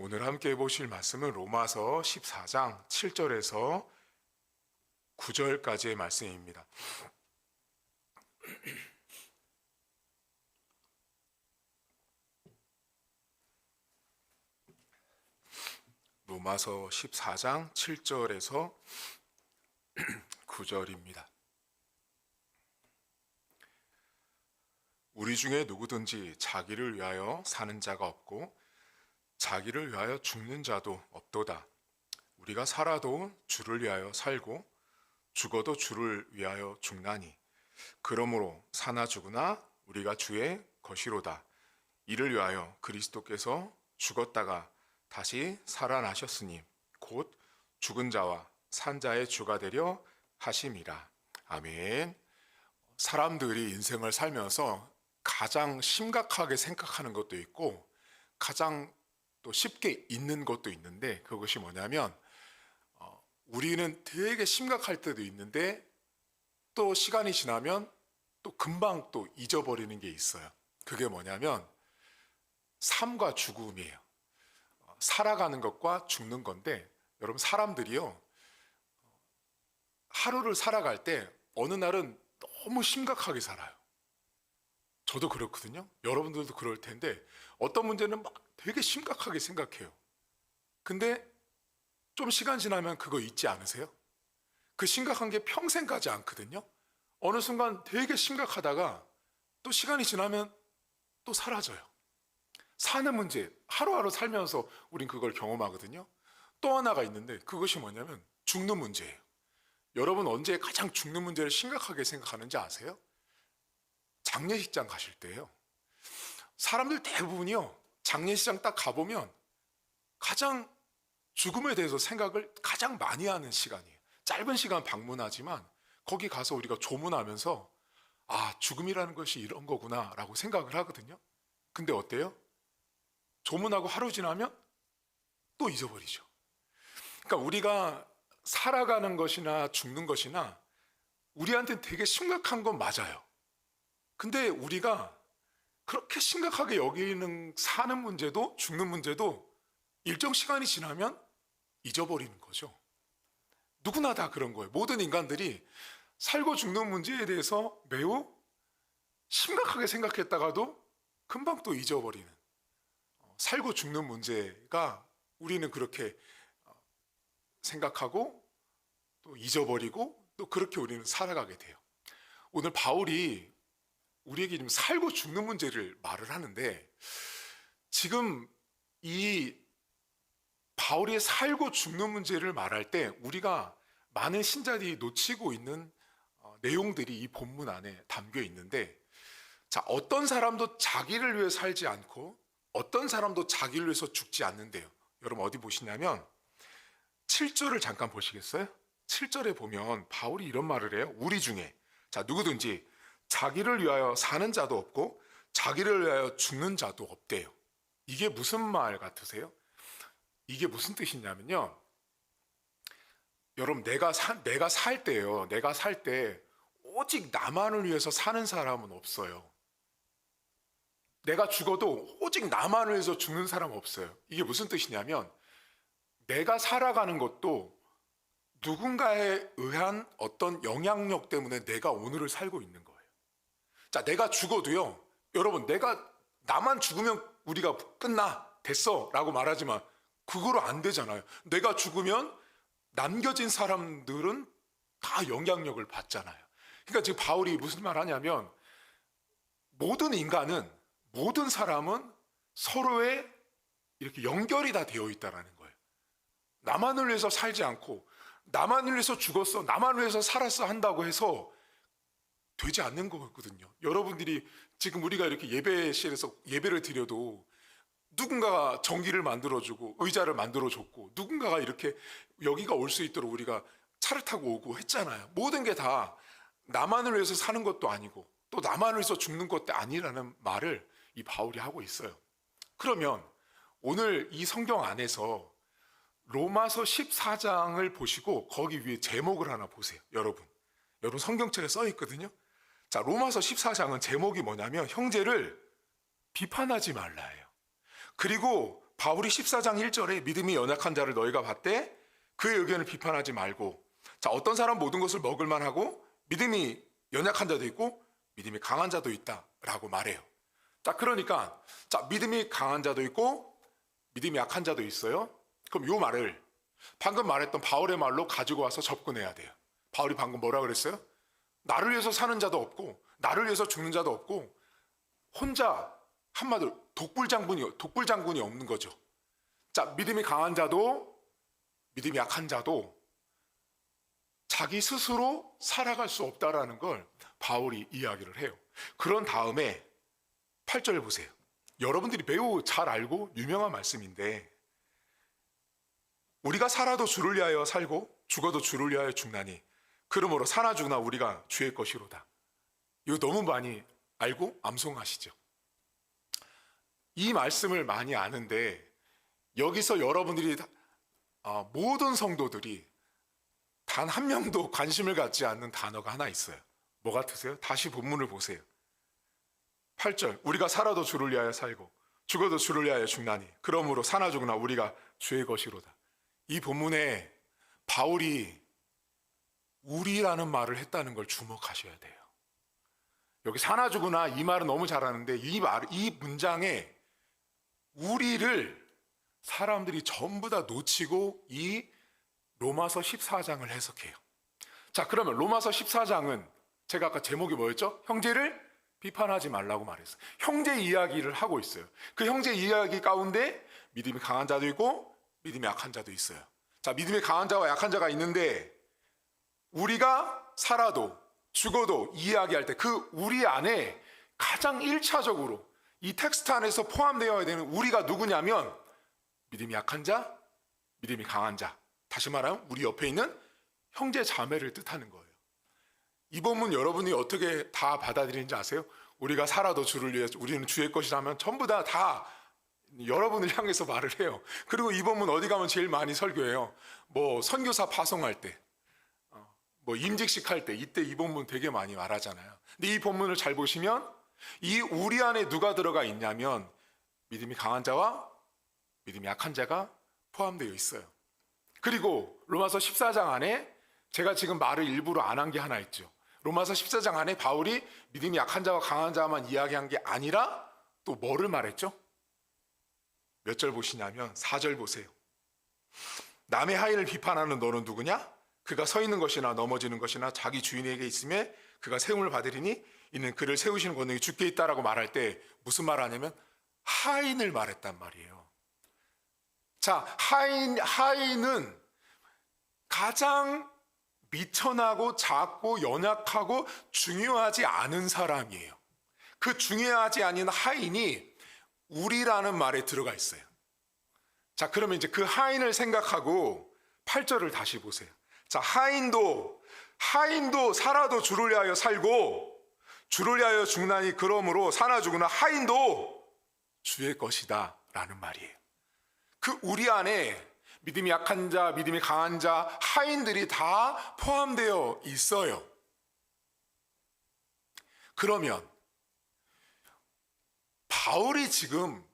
오늘 함께 보실 말씀은 로마서 14장 7절에서 9절까지의 말씀입니다. 로마서 14장 7절에서 9절입니다. 우리 중에 누구든지 자기를 위하여 사는 자가 없고 자기를 위하여 죽는 자도 없도다. 우리가 살아도 주를 위하여 살고 죽어도 주를 위하여 죽나니 그러므로 사나 죽으나 우리가 주의 것이로다. 이를 위하여 그리스도께서 죽었다가 다시 살아나셨으니 곧 죽은 자와 산 자의 주가 되려 하심이라. 아멘. 사람들이 인생을 살면서 가장 심각하게 생각하는 것도 있고 가장 또 쉽게 잊는 것도 있는데, 그것이 뭐냐면 우리는 되게 심각할 때도 있는데 또 시간이 지나면 또 금방 또 잊어버리는 게 있어요. 그게 뭐냐면 삶과 죽음이에요. 살아가는 것과 죽는 건데, 여러분 사람들이요 하루를 살아갈 때 어느 날은 너무 심각하게 살아요. 저도 그렇거든요. 여러분들도 그럴 텐데 어떤 문제는 막 되게 심각하게 생각해요. 근데 좀 시간 지나면 그거 잊지 않으세요? 그 심각한 게 평생 가지 않거든요. 어느 순간 되게 심각하다가 또 시간이 지나면 또 사라져요. 사는 문제, 하루하루 살면서 우린 그걸 경험하거든요. 또 하나가 있는데 그것이 뭐냐면 죽는 문제예요. 여러분 언제 가장 죽는 문제를 심각하게 생각하는지 아세요? 장례식장 가실 때예요. 사람들 대부분이요 장례식장 딱 가보면 가장 죽음에 대해서 생각을 가장 많이 하는 시간이에요. 짧은 시간 방문하지만 거기 가서 우리가 조문하면서 죽음이라는 것이 이런 거구나 라고 생각을 하거든요. 근데 어때요? 조문하고 하루 지나면 또 잊어버리죠. 그러니까 우리가 살아가는 것이나 죽는 것이나 우리한테는 되게 심각한 건 맞아요. 근데 우리가 그렇게 심각하게 여기는 사는 문제도 죽는 문제도 일정 시간이 지나면 잊어버리는 거죠. 누구나 다 그런 거예요. 모든 인간들이 살고 죽는 문제에 대해서 매우 심각하게 생각했다가도 금방 또 잊어버리는, 살고 죽는 문제가 우리는 그렇게 생각하고 또 잊어버리고 또 그렇게 우리는 살아가게 돼요. 오늘 바울이 우리에게 지금 살고 죽는 문제를 말을 하는데, 지금 이 바울이 살고 죽는 문제를 말할 때 우리가 많은 신자들이 놓치고 있는 내용들이 이 본문 안에 담겨 있는데, 자, 어떤 사람도 자기를 위해 살지 않고 어떤 사람도 자기를 위해서 죽지 않는데요. 여러분 어디 보시냐면 7절을 잠깐 보시겠어요? 7절에 보면 바울이 이런 말을 해요. 우리 중에 누구든지 자기를 위하여 사는 자도 없고 자기를 위하여 죽는 자도 없대요. 이게 무슨 말 같으세요? 이게 무슨 뜻이냐면요, 여러분 내가 살 때요, 내가 살 때 오직 나만을 위해서 사는 사람은 없어요. 내가 죽어도 오직 나만을 위해서 죽는 사람은 없어요. 이게 무슨 뜻이냐면 내가 살아가는 것도 누군가에 의한 어떤 영향력 때문에 내가 오늘을 살고 있는 거예요. 자, 내가 죽어도요, 여러분 나만 죽으면 우리가 끝나 됐어 라고 말하지만 그거로 안 되잖아요. 내가 죽으면 남겨진 사람들은 다 영향력을 받잖아요. 그러니까 지금 바울이 무슨 말 하냐면 모든 사람은 서로의 이렇게 연결이 다 되어 있다는 거예요. 나만을 위해서 살지 않고 나만을 위해서 죽었어, 나만을 위해서 살았어 한다고 해서 되지 않는 거거든요. 여러분들이 지금 우리가 이렇게 예배실에서 예배를 드려도 누군가가 전기를 만들어주고 의자를 만들어줬고 누군가가 이렇게 여기가 올 수 있도록 우리가 차를 타고 오고 했잖아요. 모든 게 다 나만을 위해서 사는 것도 아니고 또 나만을 위해서 죽는 것도 아니라는 말을 이 바울이 하고 있어요. 그러면 오늘 이 성경 안에서 로마서 14장을 보시고 거기 위에 제목을 하나 보세요. 여러분 성경책에 써 있거든요. 자, 로마서 14장은 제목이 뭐냐면 형제를 비판하지 말라예요. 그리고 바울이 14장 1절에 믿음이 연약한 자를 너희가 봤대 그의 의견을 비판하지 말고, 자, 어떤 사람 모든 것을 먹을 만하고 믿음이 연약한 자도 있고 믿음이 강한 자도 있다라고 말해요. 자, 그러니까 자, 믿음이 강한 자도 있고 믿음이 약한 자도 있어요. 그럼 이 말을 방금 말했던 바울의 말로 가지고 와서 접근해야 돼요. 바울이 방금 뭐라 그랬어요? 나를 위해서 사는 자도 없고 나를 위해서 죽는 자도 없고 혼자, 한마디로 독불장군이 없는 거죠. 자, 믿음이 강한 자도 믿음이 약한 자도 자기 스스로 살아갈 수 없다라는 걸 바울이 이야기를 해요. 그런 다음에 8절 보세요. 여러분들이 매우 잘 알고 유명한 말씀인데, 우리가 살아도 주를 위하여 살고 죽어도 주를 위하여 죽나니 그러므로 사나 죽나 우리가 주의 것이로다. 이거 너무 많이 알고 암송하시죠. 이 말씀을 많이 아는데 여기서 여러분들이 모든 성도들이 단 한 명도 관심을 갖지 않는 단어가 하나 있어요. 뭐 같으세요? 다시 본문을 보세요. 8절, 우리가 살아도 주를 위하여 살고 죽어도 주를 위하여 죽나니 그러므로 사나 죽나 우리가 주의 것이로다. 이 본문에 바울이 우리라는 말을 했다는 걸 주목하셔야 돼요. 여기 사나 죽으나 이 말은 너무 잘하는데 이 문장에 우리를 사람들이 전부 다 놓치고 이 로마서 14장을 해석해요. 자, 그러면 로마서 14장은 제가 아까 제목이 뭐였죠? 형제를 비판하지 말라고 말했어요. 형제 이야기를 하고 있어요. 그 형제 이야기 가운데 믿음이 강한 자도 있고 믿음이 약한 자도 있어요. 자, 믿음이 강한 자와 약한 자가 있는데 우리가 살아도 죽어도 이야기할 때 그 우리 안에 가장 1차적으로 이 텍스트 안에서 포함되어야 되는 우리가 누구냐면 믿음이 약한 자, 믿음이 강한 자. 다시 말하면 우리 옆에 있는 형제 자매를 뜻하는 거예요. 이 본문 여러분이 어떻게 다 받아들이는지 아세요? 우리가 살아도 주를 위해 우리는 주의 것이라면 전부 다 여러분을 향해서 말을 해요. 그리고 이 본문 어디 가면 제일 많이 설교해요. 뭐 선교사 파송할 때, 뭐 임직식 할 때, 이때 이 본문 되게 많이 말하잖아요. 근데 이 본문을 잘 보시면 이 우리 안에 누가 들어가 있냐면 믿음이 강한 자와 믿음이 약한 자가 포함되어 있어요. 그리고 로마서 14장 안에 제가 지금 말을 일부러 안 한 게 하나 있죠. 로마서 14장 안에 바울이 믿음이 약한 자와 강한 자만 이야기한 게 아니라 또 뭐를 말했죠? 몇 절 보시냐면 4절 보세요. 남의 하인을 비판하는 너는 누구냐? 그가 서 있는 것이나 넘어지는 것이나 자기 주인에게 있음에 그가 세움을 받으리니 이는 그를 세우시는 권능이 주께 있다라고 말할 때 무슨 말 하냐면 하인을 말했단 말이에요. 자, 하인은 가장 미천하고 작고 연약하고 중요하지 않은 사람이에요. 그 중요하지 않은 하인이 우리라는 말에 들어가 있어요. 자, 그러면 이제 그 하인을 생각하고 8절을 다시 보세요. 자, 하인도 살아도 주를 위하여 살고 주를 위하여 죽나니 그러므로 사나 죽으나 하인도 주의 것이다 라는 말이에요. 그 우리 안에 믿음이 약한 자, 믿음이 강한 자, 하인들이 다 포함되어 있어요. 그러면 바울이 지금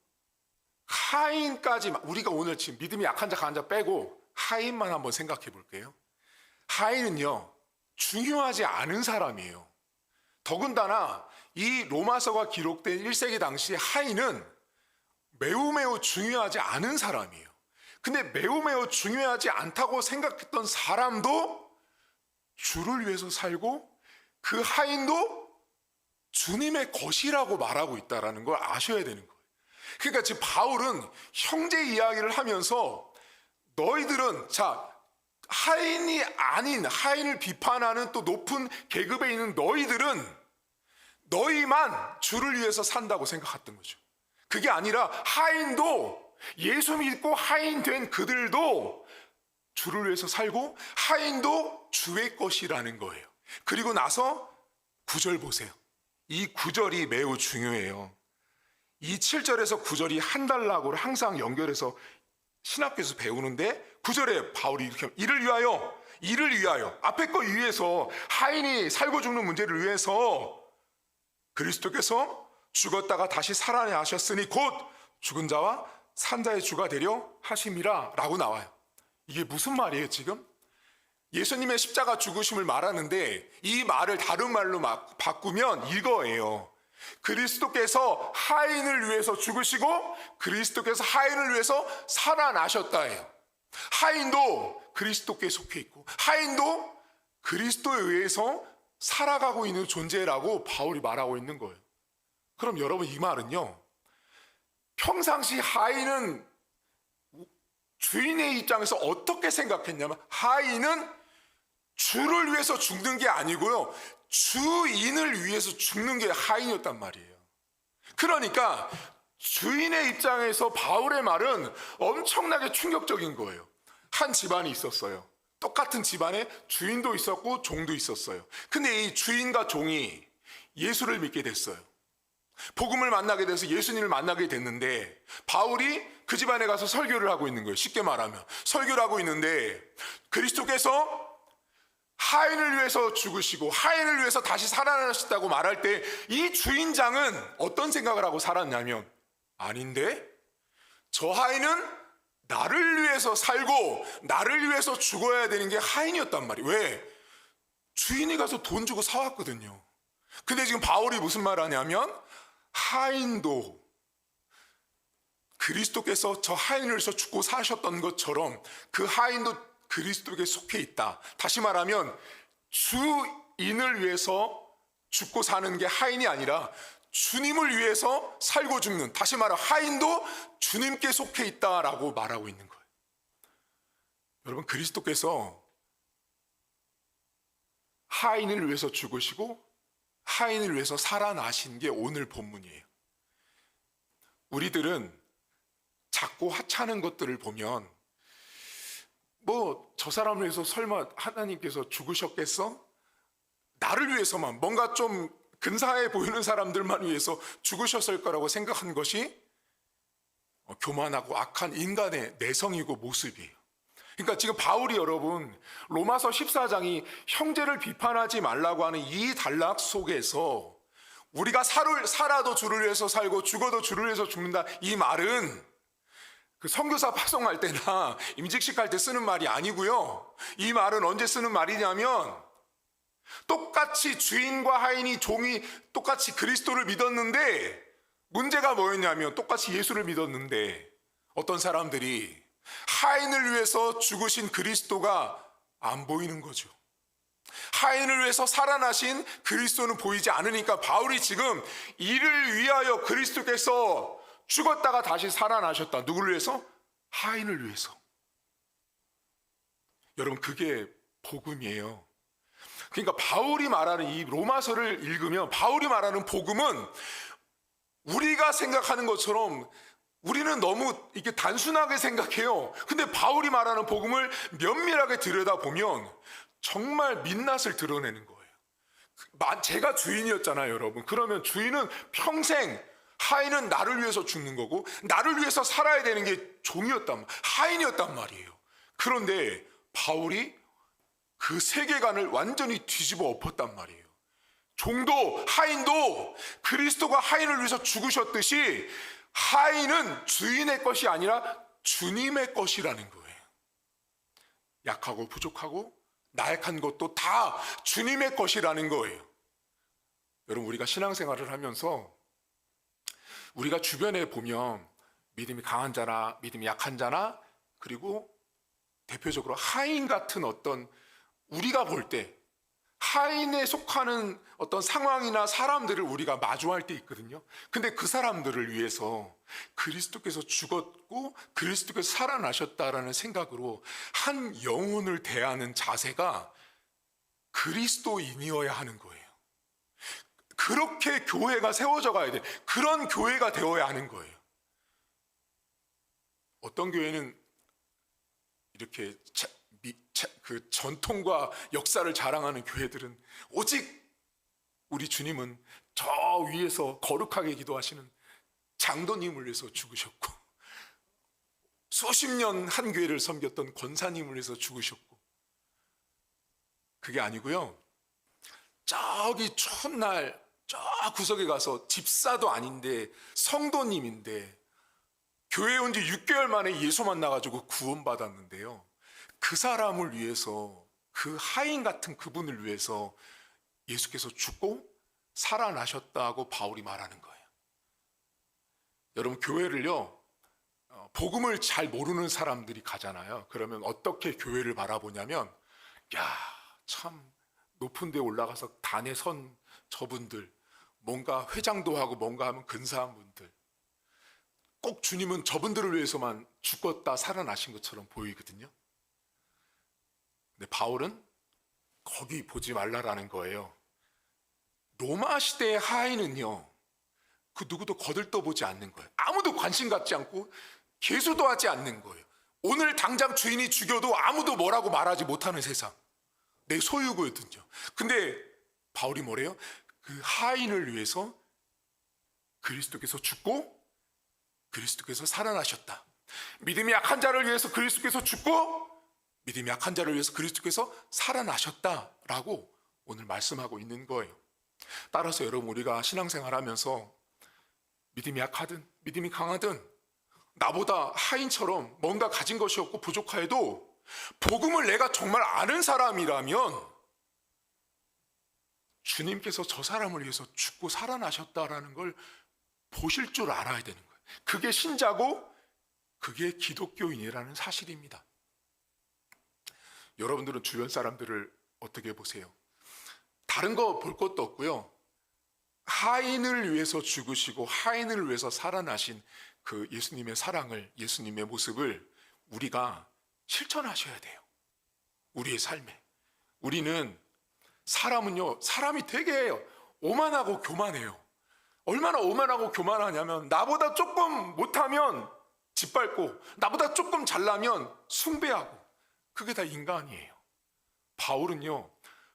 하인까지, 우리가 오늘 지금 믿음이 약한 자, 강한 자 빼고 하인만 한번 생각해 볼게요. 하인은요, 중요하지 않은 사람이에요. 더군다나 이 로마서가 기록된 1세기 당시 하인은 매우 중요하지 않은 사람이에요. 근데 매우 중요하지 않다고 생각했던 사람도 주를 위해서 살고 그 하인도 주님의 것이라고 말하고 있다는 걸 아셔야 되는 거예요. 그러니까 지금 바울은 형제 이야기를 하면서 너희들은, 자, 하인이 아닌, 하인을 비판하는 또 높은 계급에 있는 너희들은 너희만 주를 위해서 산다고 생각했던 거죠. 그게 아니라 하인도, 예수 믿고 하인 된 그들도 주를 위해서 살고 하인도 주의 것이라는 거예요. 그리고 나서 9절 보세요. 이 9절이 매우 중요해요. 이 7절에서 9절이 한 단락으로 항상 연결해서 신학교에서 배우는데 9절에 바울이 이렇게 이를 위하여 앞에 거 위해서, 하인이 살고 죽는 문제를 위해서 그리스도께서 죽었다가 다시 살아나셨으니 곧 죽은 자와 산자의 주가 되려 하심이라 라고 나와요. 이게 무슨 말이에요 지금? 예수님의 십자가 죽으심을 말하는데 이 말을 다른 말로 바꾸면 이거예요. 그리스도께서 하인을 위해서 죽으시고 그리스도께서 하인을 위해서 살아나셨다예요. 하인도 그리스도께 속해 있고 하인도 그리스도에 의해서 살아가고 있는 존재라고 바울이 말하고 있는 거예요. 그럼 여러분 이 말은요, 평상시 하인은 주인의 입장에서 어떻게 생각했냐면 하인은 주를 위해서 죽는 게 아니고요, 주인을 위해서 죽는 게 하인이었단 말이에요. 그러니까 주인의 입장에서 바울의 말은 엄청나게 충격적인 거예요. 한 집안이 있었어요. 똑같은 집안에 주인도 있었고 종도 있었어요. 근데 이 주인과 종이 예수를 믿게 됐어요. 복음을 만나게 돼서 예수님을 만나게 됐는데 바울이 그 집안에 가서 설교를 하고 있는 거예요. 쉽게 말하면 설교를 하고 있는데 그리스도께서 하인을 위해서 죽으시고 하인을 위해서 다시 살아나셨다고 말할 때 이 주인장은 어떤 생각을 하고 살았냐면, 아닌데 저 하인은 나를 위해서 살고 나를 위해서 죽어야 되는 게 하인이었단 말이에요. 왜? 주인이 가서 돈 주고 사왔거든요. 근데 지금 바울이 무슨 말 하냐면 하인도 그리스도께서 저 하인을 위해서 죽고 사셨던 것처럼 그 하인도 그리스도에게 속해 있다. 다시 말하면 주인을 위해서 죽고 사는 게 하인이 아니라 주님을 위해서 살고 죽는, 다시 말하면 하인도 주님께 속해 있다라고 말하고 있는 거예요. 여러분, 그리스도께서 하인을 위해서 죽으시고 하인을 위해서 살아나신 게 오늘 본문이에요. 우리들은 작고 하찮은 것들을 보면 저 사람을 위해서 설마 하나님께서 죽으셨겠어? 나를 위해서만, 뭔가 좀 근사해 보이는 사람들만 위해서 죽으셨을 거라고 생각한 것이 교만하고 악한 인간의 내성이고 모습이에요. 그러니까 지금 바울이 여러분 로마서 14장이 형제를 비판하지 말라고 하는 이 단락 속에서 우리가 살아도 주를 위해서 살고 죽어도 주를 위해서 죽는다, 이 말은 그 선교사 파송할 때나 임직식 할 때 쓰는 말이 아니고요. 이 말은 언제 쓰는 말이냐면 똑같이 주인과 하인이 종이 똑같이 그리스도를 믿었는데 문제가 뭐였냐면 똑같이 예수를 믿었는데 어떤 사람들이 하인을 위해서 죽으신 그리스도가 안 보이는 거죠. 하인을 위해서 살아나신 그리스도는 보이지 않으니까 바울이 지금 이를 위하여 그리스도께서 죽었다가 다시 살아나셨다. 누구를 위해서? 하인을 위해서. 여러분, 그게 복음이에요. 그러니까 바울이 말하는 이 로마서를 읽으면 바울이 말하는 복음은 우리가 생각하는 것처럼 우리는 너무 이렇게 단순하게 생각해요. 근데 바울이 말하는 복음을 면밀하게 들여다보면 정말 민낯을 드러내는 거예요. 제가 주인이었잖아요, 여러분. 그러면 주인은 평생 하인은 나를 위해서 죽는 거고 나를 위해서 살아야 되는 게 하인이었단 말이에요. 그런데 바울이 그 세계관을 완전히 뒤집어 엎었단 말이에요. 종도 하인도 그리스도가 하인을 위해서 죽으셨듯이 하인은 주인의 것이 아니라 주님의 것이라는 거예요. 약하고 부족하고 나약한 것도 다 주님의 것이라는 거예요. 여러분, 우리가 신앙생활을 하면서 우리가 주변에 보면 믿음이 강한 자나 믿음이 약한 자나, 그리고 대표적으로 하인 같은 어떤, 우리가 볼 때 하인에 속하는 어떤 상황이나 사람들을 우리가 마주할 때 있거든요. 근데 그 사람들을 위해서 그리스도께서 죽었고 그리스도께서 살아나셨다라는 생각으로 한 영혼을 대하는 자세가 그리스도인이어야 하는 거예요. 그렇게 교회가 세워져 가야 돼. 그런 교회가 되어야 하는 거예요. 어떤 교회는 이렇게 그 전통과 역사를 자랑하는 교회들은 오직 우리 주님은 저 위에서 거룩하게 기도하시는 장로님을 위해서 죽으셨고 수십 년 한 교회를 섬겼던 권사님을 위해서 죽으셨고, 그게 아니고요. 저기 첫날 저 구석에 가서 집사도 아닌데 성도님인데 교회에 온 지 6개월 만에 예수 만나가지고 구원받았는데요. 그 사람을 위해서, 그 하인 같은 그분을 위해서 예수께서 죽고 살아나셨다고 바울이 말하는 거예요. 여러분, 교회를요, 복음을 잘 모르는 사람들이 가잖아요. 그러면 어떻게 교회를 바라보냐면, 야, 참 높은 데 올라가서 단에 선 저분들, 뭔가 회장도 하고 뭔가 하면 근사한 분들, 꼭 주님은 저분들을 위해서만 죽었다 살아나신 것처럼 보이거든요. 근데 바울은 거기 보지 말라라는 거예요. 로마 시대의 하인은요, 그 누구도 거들떠보지 않는 거예요. 아무도 관심 갖지 않고 개수도 하지 않는 거예요. 오늘 당장 주인이 죽여도 아무도 뭐라고 말하지 못하는 세상, 내 소유거든요. 근데 바울이 뭐래요? 그 하인을 위해서 그리스도께서 죽고 그리스도께서 살아나셨다. 믿음이 약한 자를 위해서 그리스도께서 죽고 믿음이 약한 자를 위해서 그리스도께서 살아나셨다라고 오늘 말씀하고 있는 거예요. 따라서 여러분, 우리가 신앙생활하면서 믿음이 약하든 믿음이 강하든 나보다 하인처럼 뭔가 가진 것이 없고 부족하여도 복음을 내가 정말 아는 사람이라면 주님께서 저 사람을 위해서 죽고 살아나셨다라는 걸 보실 줄 알아야 되는 거예요. 그게 신자고 그게 기독교인이라는 사실입니다. 여러분들은 주변 사람들을 어떻게 보세요? 다른 거 볼 것도 없고요. 하인을 위해서 죽으시고 하인을 위해서 살아나신 그 예수님의 사랑을, 예수님의 모습을 우리가 실천하셔야 돼요. 우리의 삶에. 우리는 사람은요, 사람이 되게 오만하고 교만해요. 얼마나 오만하고 교만하냐면 나보다 조금 못하면 짓밟고 나보다 조금 잘나면 숭배하고, 그게 다 인간이에요. 바울은요,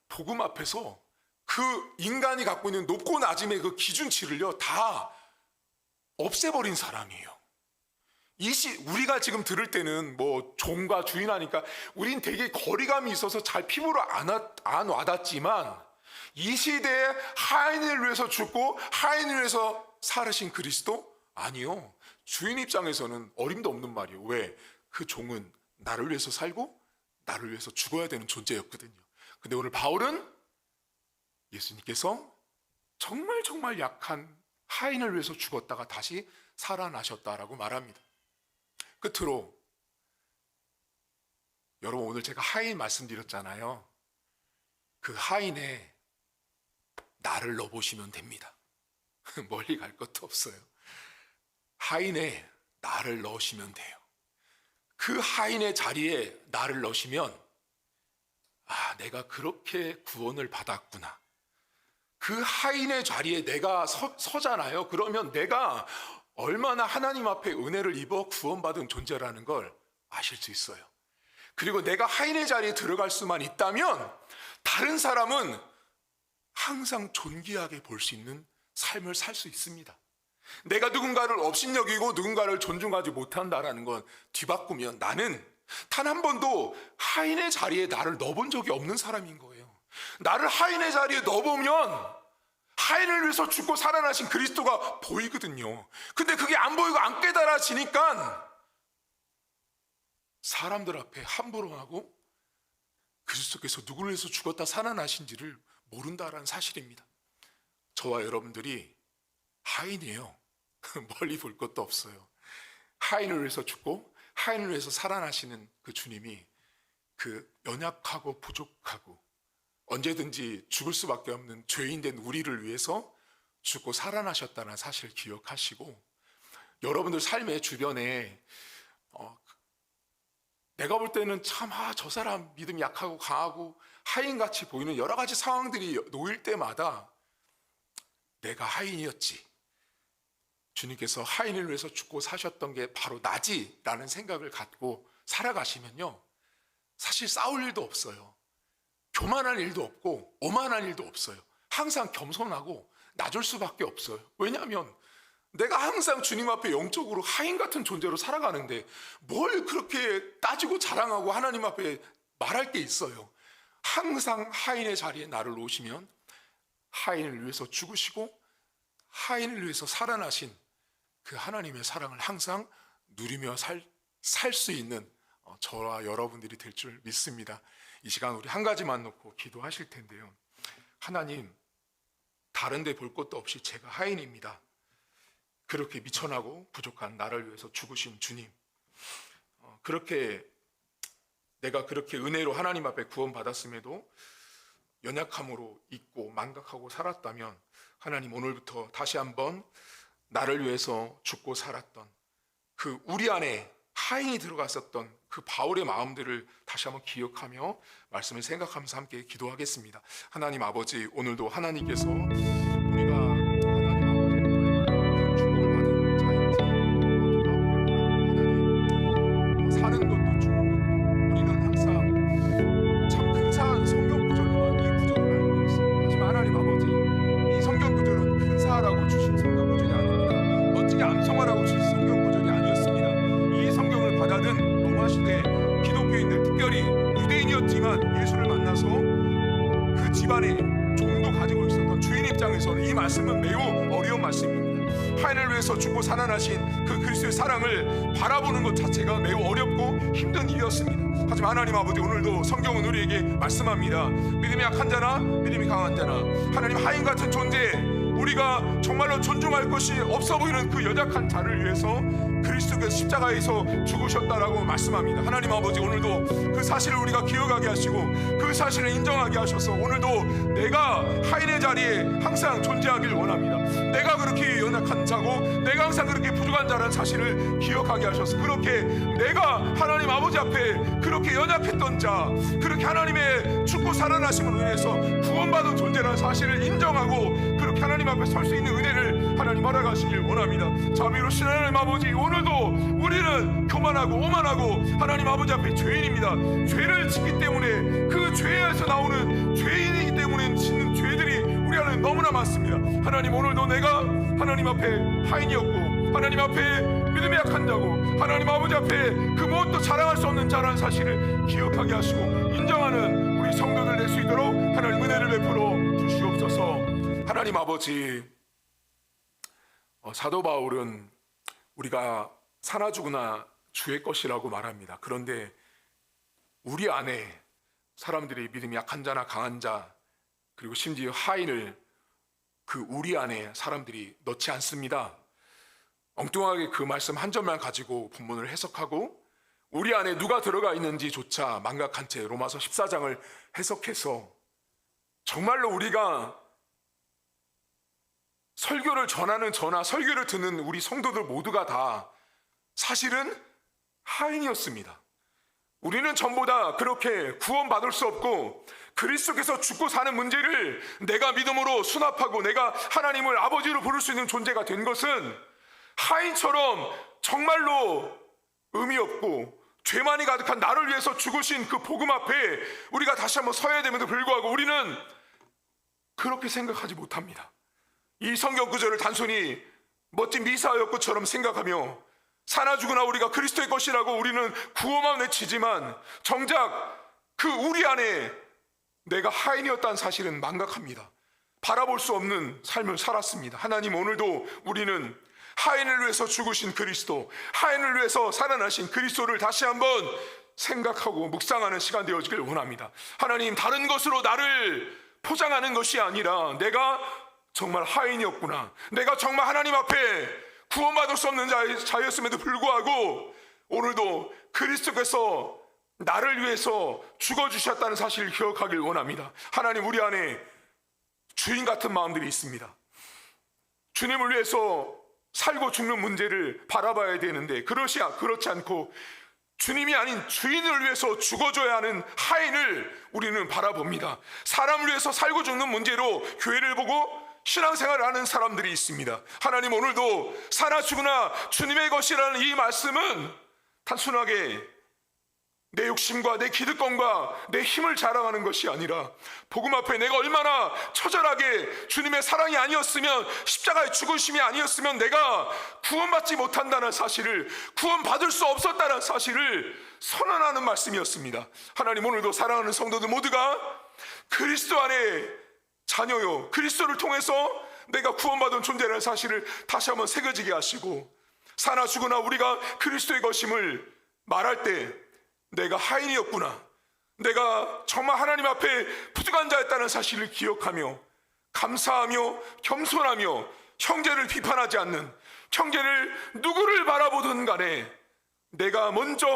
복음 앞에서 그 인간이 갖고 있는 높고 낮음의 그 기준치를요 다 없애버린 사람이에요. 우리가 지금 들을 때는 뭐 종과 주인 하니까 우린 되게 거리감이 있어서 잘 피부로 안 와닿지만, 이 시대에 하인을 위해서 죽고 하인을 위해서 살으신 그리스도? 아니요. 주인 입장에서는 어림도 없는 말이에요. 왜? 그 종은 나를 위해서 살고 나를 위해서 죽어야 되는 존재였거든요. 근데 오늘 바울은 예수님께서 정말 약한 하인을 위해서 죽었다가 다시 살아나셨다라고 말합니다. 끝으로, 여러분, 오늘 제가 하인 말씀드렸잖아요. 그 하인에 나를 넣어보시면 됩니다. 멀리 갈 것도 없어요. 하인에 나를 넣으시면 돼요. 그 하인의 자리에 나를 넣으시면, 아, 내가 그렇게 구원을 받았구나. 그 하인의 자리에 내가 서잖아요. 그러면 내가 얼마나 하나님 앞에 은혜를 입어 구원받은 존재라는 걸 아실 수 있어요. 그리고 내가 하인의 자리에 들어갈 수만 있다면 다른 사람은 항상 존귀하게 볼 수 있는 삶을 살 수 있습니다. 내가 누군가를 업신여기고 누군가를 존중하지 못한다라는 건 뒤바꾸면 나는 단 한 번도 하인의 자리에 나를 넣어본 적이 없는 사람인 거예요. 나를 하인의 자리에 넣어보면 하인을 위해서 죽고 살아나신 그리스도가 보이거든요. 근데 그게 안 보이고 안 깨달아지니까 사람들 앞에 함부로 하고 그리스도께서 누구를 위해서 죽었다 살아나신지를 모른다라는 사실입니다. 저와 여러분들이 하인이에요. 멀리 볼 것도 없어요. 하인을 위해서 죽고 하인을 위해서 살아나시는 그 주님이 그 연약하고 부족하고 언제든지 죽을 수밖에 없는 죄인된 우리를 위해서 죽고 살아나셨다는 사실을 기억하시고, 여러분들 삶의 주변에 내가 볼 때는 참 저 사람 믿음이 약하고 강하고 하인같이 보이는 여러 가지 상황들이 놓일 때마다 내가 하인이었지, 주님께서 하인을 위해서 죽고 사셨던 게 바로 나지라는 생각을 갖고 살아가시면요, 사실 싸울 일도 없어요. 교만할 일도 없고 오만할 일도 없어요. 항상 겸손하고 낮을 수밖에 없어요. 왜냐하면 내가 항상 주님 앞에 영적으로 하인 같은 존재로 살아가는데 뭘 그렇게 따지고 자랑하고 하나님 앞에 말할 게 있어요. 항상 하인의 자리에 나를 놓으시면 하인을 위해서 죽으시고 하인을 위해서 살아나신 그 하나님의 사랑을 항상 누리며 살 수 있는 저와 여러분들이 될 줄 믿습니다. 이 시간 우리 한 가지만 놓고 기도하실 텐데요. 하나님, 다른 데 볼 것도 없이 제가 하인입니다. 그렇게 미천하고 부족한 나를 위해서 죽으신 주님, 내가 그렇게 은혜로 하나님 앞에 구원받았음에도 연약함으로 잊고 망각하고 살았다면, 하나님, 오늘부터 다시 한번 나를 위해서 죽고 살았던 그 우리 안에 하인이 들어갔었던 그 바울의 마음들을 다시 한번 기억하며 말씀을 생각하면서 함께 기도하겠습니다. 하나님 아버지, 오늘도 하나님께서 우리가 하나님 아버지의 얼마나 축복을 받은 자인지 하나님, 사는 것도 죽는 것도 우리는 항상 참 근사한 성경 구절로만 이 구절을 알고 있습니다. 하지만 하나님 아버지, 이 성경 구절은 근사하라고 주신 성경 구절이 아닙니다. 멋지게 암송하라고 주신 성경 구절이 아니었습니다. 이 성경을 받아든 로마 시대 기독교인들, 특별히 유대인이었지만 예수를 만나서 그 집안의 종도 가지고 있었던 주인 입장에서는 이 말씀은 매우 어려운 말씀입니다. 하인을 위해서 죽고 살아나신 그 그리스도의 사랑을 바라보는 것 자체가 매우 어렵고 힘든 일이었습니다. 하지만 하나님 아버지, 오늘도 성경은 우리에게 말씀합니다. 믿음이 약한 자나 믿음이 강한 자나, 하나님, 하인 같은 존재, 우리가 정말로 존중할 것이 없어 보이는 그 연약한 자를 위해서 그리스도께서 십자가에서 죽으셨다라고 말씀합니다. 하나님 아버지, 오늘도 그 사실을 우리가 기억하게 하시고 그 사실을 인정하게 하셔서 오늘도 내가 하인의 자리에 항상 존재하길 원합니다. 내가 그렇게 연약한 자고 내가 항상 그렇게 부족한 자라는 사실을 기억하게 하셔서, 그렇게 내가 하나님 아버지 앞에 그렇게 연약했던 자, 그렇게 하나님의 죽고 살아나심으로 인해서 구원받은 존재라는 사실을 인정하고 그렇게 하나님 앞에 설 수 있는 은혜를 하나님 허락하시길 원합니다. 자비로우신 하나님 아버지, 오늘도 우리는 교만하고 오만하고 하나님 아버지 앞에 죄인입니다. 죄를 짓기 때문에, 그 죄에서 나오는 죄인이기 때문에 짓는 죄들이 우리 안에 너무나 많습니다. 하나님, 오늘도 내가 하나님 앞에 하인이었고 하나님 앞에 믿음이 약한 자고 하나님 아버지 앞에 그 무엇도 자랑할 수 없는 자라는 사실을 기억하게 하시고 인정하는 우리 성도들 될 수 있도록 하나님 은혜를 베풀어 주시옵소서. 하나님 아버지, 사도 바울은 우리가 사나 죽으나 주의 것이라고 말합니다. 그런데 우리 안에 사람들이 믿음이 약한 자나 강한 자, 그리고 심지어 하인을 그 우리 안에 사람들이 넣지 않습니다. 엉뚱하게 그 말씀 한 절만 가지고 본문을 해석하고 우리 안에 누가 들어가 있는지조차 망각한 채 로마서 14장을 해석해서 정말로 우리가 설교를 전하는 저나 설교를 듣는 우리 성도들 모두가 다 사실은 하인이었습니다. 우리는 전부 다 그렇게 구원받을 수 없고 그리스도께서 죽고 사는 문제를 내가 믿음으로 수납하고 내가 하나님을 아버지로 부를 수 있는 존재가 된 것은 하인처럼 정말로 의미 없고 죄만이 가득한 나를 위해서 죽으신 그 복음 앞에 우리가 다시 한번 서야 됨에도 불구하고 우리는 그렇게 생각하지 못합니다. 이 성경 구절을 단순히 멋진 미사였고처럼 생각하며 사나 죽으나 우리가 그리스도의 것이라고 우리는 구호만 외치지만 정작 그 우리 안에 내가 하인이었다는 사실은 망각합니다. 바라볼 수 없는 삶을 살았습니다. 하나님, 오늘도 우리는 하인을 위해서 죽으신 그리스도, 하인을 위해서 살아나신 그리스도를 다시 한번 생각하고 묵상하는 시간 되어지길 원합니다. 하나님, 다른 것으로 나를 포장하는 것이 아니라 내가 정말 하인이었구나, 내가 정말 하나님 앞에 구원받을 수 없는 자였음에도 불구하고 오늘도 그리스도께서 나를 위해서 죽어주셨다는 사실을 기억하길 원합니다. 하나님, 우리 안에 주인 같은 마음들이 있습니다. 주님을 위해서 살고 죽는 문제를 바라봐야 되는데 그렇지 않고 주님이 아닌 주인을 위해서 죽어줘야 하는 하인을 우리는 바라봅니다. 사람을 위해서 살고 죽는 문제로 교회를 보고 신앙생활을 하는 사람들이 있습니다. 하나님, 오늘도 사나 죽으나 주님의 것이라는 이 말씀은 단순하게 내 욕심과 내 기득권과 내 힘을 자랑하는 것이 아니라 복음 앞에 내가 얼마나 처절하게 주님의 사랑이 아니었으면, 십자가의 죽으심이 아니었으면 내가 구원받지 못한다는 사실을, 구원받을 수 없었다는 사실을 선언하는 말씀이었습니다. 하나님, 오늘도 사랑하는 성도들 모두가 그리스도 안에 자녀요, 그리스도를 통해서 내가 구원받은 존재라는 사실을 다시 한번 새겨지게 하시고 사나 죽으나 우리가 그리스도의 것임을 말할 때 내가 하인이었구나, 내가 정말 하나님 앞에 부족한 자였다는 사실을 기억하며 감사하며 겸손하며 형제를 비판하지 않는, 형제를 누구를 바라보든 간에 내가 먼저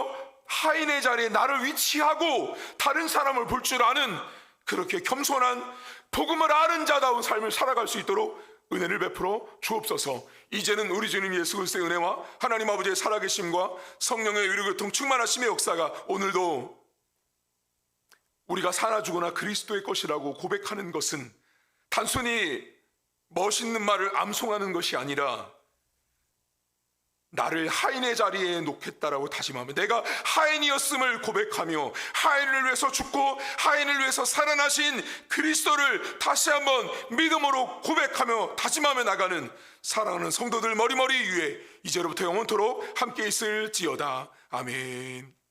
하인의 자리에 나를 위치하고 다른 사람을 볼 줄 아는, 그렇게 겸손한 복음을 아는 자다운 삶을 살아갈 수 있도록 은혜를 베풀어 주옵소서. 이제는 우리 주님 예수 그리스도의 은혜와 하나님 아버지의 살아계심과 성령의 의료교통 충만하심의 역사가 오늘도 우리가 사나 죽으나 그리스도의 것이라고 고백하는 것은 단순히 멋있는 말을 암송하는 것이 아니라 나를 하인의 자리에 놓겠다라고 다짐하며 내가 하인이었음을 고백하며 하인을 위해서 죽고 하인을 위해서 살아나신 그리스도를 다시 한번 믿음으로 고백하며 다짐하며 나가는 사랑하는 성도들 머리머리 위에 이제로부터 영원토록 함께 있을지어다. 아멘.